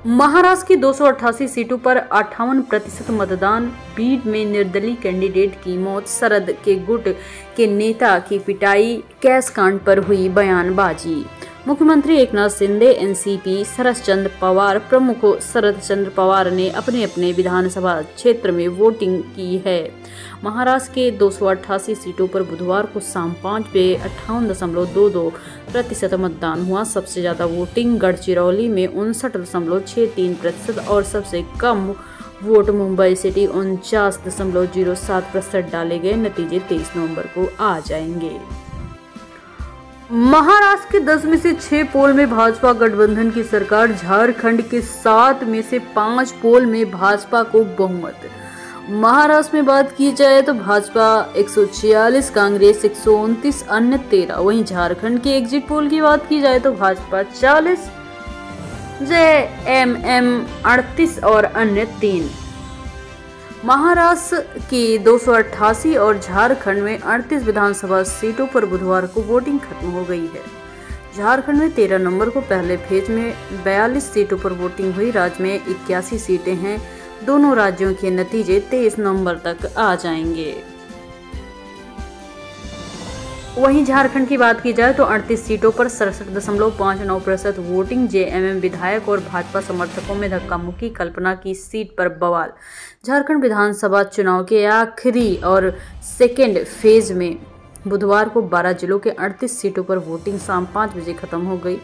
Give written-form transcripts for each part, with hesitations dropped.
महाराष्ट्र की 288 सीटों पर 58% मतदान। बीड में निर्दलीय कैंडिडेट की मौत। शरद के गुट के नेता की पिटाई। कैश कांड पर हुई बयानबाजी। मुख्यमंत्री एकनाथ शिंदे, एनसीपी शरद चंद्र पवार प्रमुख शरद चंद्र पवार ने अपने अपने विधानसभा क्षेत्र में वोटिंग की है। महाराष्ट्र के 288 सीटों पर बुधवार को शाम 5 बजे 58.22% मतदान हुआ। सबसे ज्यादा वोटिंग गढ़चिरौली में 59.63% और सबसे कम वोट मुंबई सिटी 49.07% डाले गए। नतीजे 23 नवंबर को आ जाएंगे। महाराष्ट्र के 10 में से 6 पोल में भाजपा गठबंधन की सरकार। झारखंड के 7 में से 5 पोल में भाजपा को बहुमत। महाराष्ट्र में बात की जाए तो भाजपा 146, कांग्रेस 129, अन्य 13। वहीं झारखंड के एग्जिट पोल की बात की जाए तो भाजपा 40, जेएमएम 38 और अन्य 3। महाराष्ट्र की 288 और झारखंड में 38 विधानसभा सीटों पर बुधवार को वोटिंग खत्म हो गई है। झारखंड में 13 नवंबर को पहले फेज में 42 सीटों पर वोटिंग हुई। राज्य में 81 सीटें हैं। दोनों राज्यों के नतीजे 23 नवंबर तक आ जाएंगे। वहीं झारखंड की बात की जाए तो 38 सीटों पर 67.59% वोटिंग। जेएमएम विधायक और भाजपा समर्थकों में धक्का मुक्की। कल्पना की सीट पर बवाल। झारखंड विधानसभा चुनाव के आखिरी और सेकेंड फेज में बुधवार को 12 जिलों के 38 सीटों पर वोटिंग शाम 5 बजे खत्म हो गई।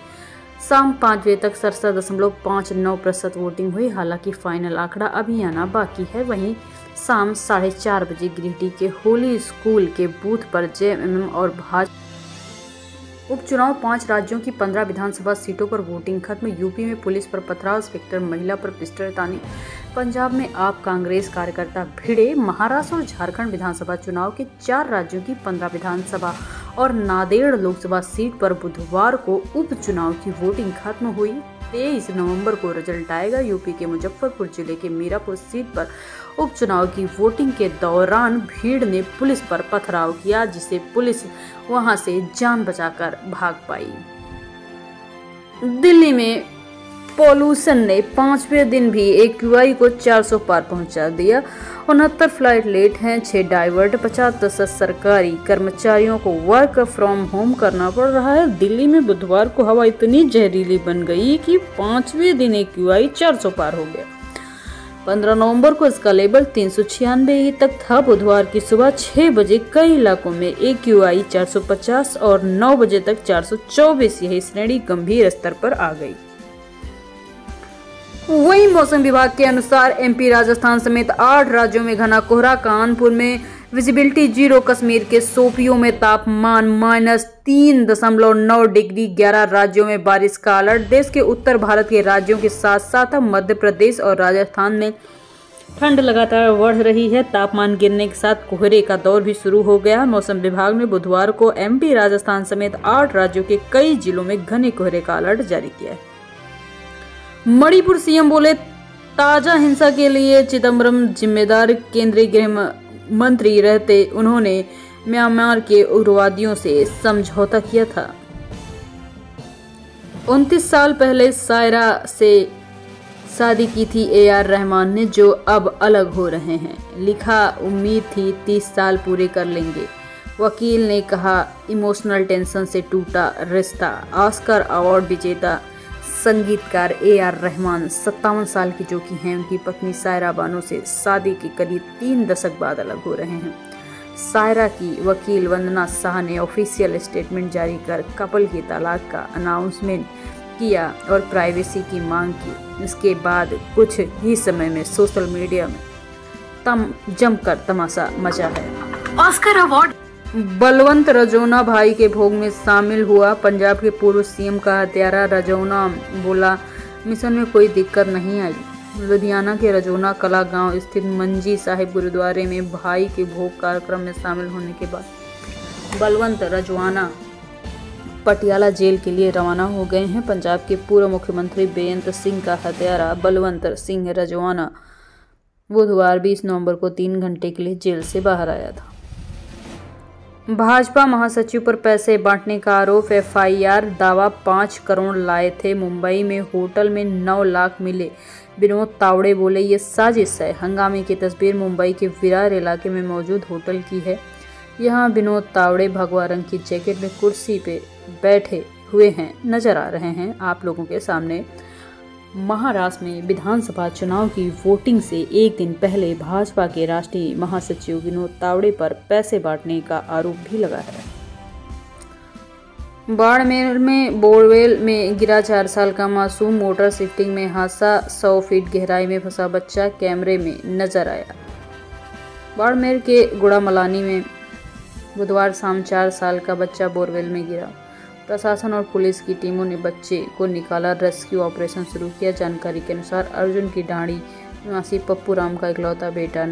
शाम 5 बजे तक 67.59% वोटिंग हुई। हालांकि फाइनल आंकड़ा अभी आना बाकी है। वहीं शाम 4:30 बजे गिरिडीह के होली स्कूल के बूथ पर जेएमएम और भाजपा उपचुनाव। 5 राज्यों की 15 विधानसभा सीटों पर वोटिंग खत्म। यूपी में पुलिस पर पथराव, इंस्पेक्टर महिला पर पिस्टल तानी। पंजाब में आप कांग्रेस कार्यकर्ता भिड़े। महाराष्ट्र और झारखंड विधानसभा चुनाव के 4 राज्यों की 15 विधानसभा और नांदेड़ लोकसभा सीट पर बुधवार को उपचुनाव की वोटिंग खत्म हुई। 23 नवंबर को रिजल्ट आएगा। यूपी के मुजफ्फरपुर जिले के मीरापुर सीट पर उपचुनाव की वोटिंग के दौरान भीड़ ने पुलिस पर पथराव किया, जिसे पुलिस वहां से जान बचाकर भाग पाई। दिल्ली में पॉल्यूशन ने 5वें दिन भी एक्यूआई को 400 पार पहुंचा दिया। 69 फ्लाइट लेट हैं, 6 डाइवर्ट। 50% सरकारी कर्मचारियों को वर्क फ्रॉम होम करना पड़ रहा है। दिल्ली में बुधवार को हवा इतनी जहरीली बन गई कि 5वें दिन एक्यूआई 400 पार हो गया। 15 नवंबर को इसका लेवल 396 तक था। बुधवार की सुबह 6 बजे कई इलाकों में एक्यूआई 450 और 9 बजे तक 424। यही श्रेणी गंभीर स्तर पर आ गई। वहीं मौसम विभाग के अनुसार एमपी, राजस्थान समेत 8 राज्यों में घना कोहरा। कानपुर में विजिबिलिटी 0। कश्मीर के शोपियों में तापमान -3.9 डिग्री। 11 राज्यों में बारिश का अलर्ट। देश के उत्तर भारत के राज्यों के साथ साथ मध्य प्रदेश और राजस्थान में ठंड लगातार बढ़ रही है। तापमान गिरने के साथ कोहरे का दौर भी शुरू हो गया। मौसम विभाग ने बुधवार को एमपी, राजस्थान समेत 8 राज्यों के कई जिलों में घने कोहरे का अलर्ट जारी किया है। मणिपुर सीएम बोले, ताजा हिंसा के लिए चिदम्बरम जिम्मेदार। केंद्रीय गृह मंत्री रहते उन्होंने म्यांमार के उग्रवादियों से समझौता किया था। 29 साल पहले सायरा से शादी की थी AR रहमान ने, जो अब अलग हो रहे हैं। लिखा, उम्मीद थी 30 साल पूरे कर लेंगे। वकील ने कहा, इमोशनल टेंशन से टूटा रिश्ता। ऑस्कर अवार्ड विजेता संगीतकार AR रहमान 57 साल की जो कि हैं उनकी पत्नी सायरा बानो से शादी के करीब 3 दशक बाद अलग हो रहे हैं। सायरा की वकील वंदना शाह ने ऑफिशियल स्टेटमेंट जारी कर कपल के तलाक का अनाउंसमेंट किया और प्राइवेसी की मांग की। इसके बाद कुछ ही समय में सोशल मीडिया में जमकर तमाशा मचा है। ऑस्कर अवार्ड बलवंत रजौना भाई के भोग में शामिल हुआ। पंजाब के पूर्व सीएम का हत्यारा रजौना बोला, मिशन में कोई दिक्कत नहीं आई। लुधियाना के रजौना कला गांव स्थित मंजी साहिब गुरुद्वारे में भाई के भोग कार्यक्रम में शामिल होने के बाद बलवंत रजौना पटियाला जेल के लिए रवाना हो गए हैं। पंजाब के पूर्व मुख्यमंत्री बेअंत सिंह का हत्यारा बलवंत सिंह रजौना बुधवार 20 नवंबर को 3 घंटे के लिए जेल से बाहर आया था। भाजपा महासचिव पर पैसे बांटने का आरोप, एफआईआर, दावा 5 करोड़ लाए थे मुंबई में, होटल में 9 लाख मिले। विनोद तावड़े बोले ये साजिश है। हंगामे की तस्वीर मुंबई के विरार इलाके में मौजूद होटल की है। यहाँ विनोद तावड़े भगवा रंग की जैकेट में कुर्सी पे बैठे हुए हैं नजर आ रहे हैं आप लोगों के सामने। महाराष्ट्र में विधानसभा चुनाव की वोटिंग से एक दिन पहले भाजपा के राष्ट्रीय महासचिव विनोद तावड़े पर पैसे बांटने का आरोप भी लगा है। बाड़मेर में बोरवेल में गिरा 4 साल का मासूम, मोटर शिफ्टिंग में हादसा, 100 फीट गहराई में फंसा बच्चा कैमरे में नजर आया। बाड़मेर के गुड़ामलानी में बुधवार शाम 4 साल का बच्चा बोरवेल में गिरा। प्रशासन और पुलिस की टीमों ने बच्चे को निकाला, रेस्क्यू ऑपरेशन शुरू किया। जानकारी के अनुसार अर्जुन की ढाणी निवासी पप्पू राम का इकलौता बेटा